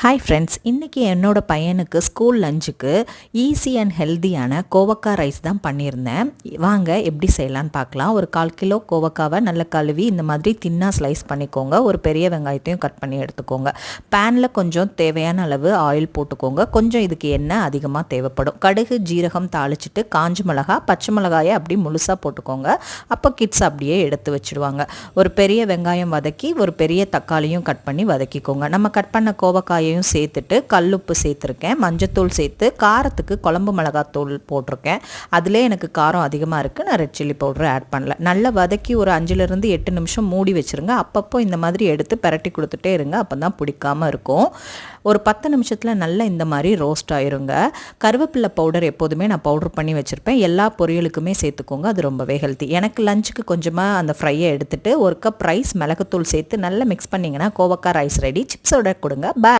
Hi friends, இன்றைக்கி என்னோட பையனுக்கு ஸ்கூல் லஞ்சுக்கு ஈஸி அண்ட் ஹெல்த்தியான கோவக்காய் ரைஸ் தான் பண்ணியிருந்தேன். வாங்க எப்படி செய்யலான்னு பார்க்கலாம். ஒரு 1/4 கிலோ கோவக்காவை நல்லா கழுவி இந்த மாதிரி தின்னாக ஸ்லைஸ் பண்ணிக்கோங்க. ஒரு பெரிய வெங்காயத்தையும் கட் பண்ணி எடுத்துக்கோங்க. பேனில் கொஞ்சம் தேவையான அளவு ஆயில் போட்டுக்கோங்க. கொஞ்சம் இதுக்கு எண்ணெய் அதிகமாக தேவைப்படும். கடுகு ஜீரகம் தாளிச்சிட்டு காஞ்ச மிளகா பச்சை மிளகாயை அப்படி முழுசாக போட்டுக்கோங்க. அப்போ கிட்ஸ் அப்படியே எடுத்து வச்சுடுவாங்க. ஒரு பெரிய வெங்காயம் வதக்கி ஒரு பெரிய தக்காளியும் கட் பண்ணி வதக்கிக்கோங்க. நம்ம கட் பண்ண கோவக்காய் சேர்த்துட்டு கல்லுப்பு சேர்த்துருக்கேன், மஞ்சத்தூள் சேர்த்து காரத்துக்கு குழம்பு மிளகாத்தூள் போட்டிருக்கேன். அதிலே எனக்கு காரம் அதிகமாக இருக்குது, நான் ரெட் சில்லி பவுடர் ஆட் பண்ணல. நல்லா வதக்கி ஒரு 5லிருந்து 8 நிமிஷம் மூடி வச்சுருங்க. அப்பப்போ இந்த மாதிரி எடுத்து பரட்டி கொடுத்துட்டே இருங்க, அப்போ தான் பிடிக்காமல் இருக்கும். ஒரு 10 நிமிஷத்தில் நல்லா இந்த மாதிரி ரோஸ்ட் ஆயிருங்க. கருவேப்பிலை பவுடர் எப்போதுமே நான் பவுடர் பண்ணி வச்சுருப்பேன். எல்லா பொரியலுக்குமே சேர்த்துக்கோங்க, அது ரொம்பவே ஹெல்த்தி. எனக்கு லஞ்சுக்கு கொஞ்சமாக அந்த ஃப்ரையை எடுத்துகிட்டு 1 கப் ரைஸ் மிளகுத்தூள் சேர்த்து நல்லா மிக்ஸ் பண்ணிங்கன்னா கோவக்காய் ரைஸ் ரெடி. சிப்ஸோட கொடுங்க.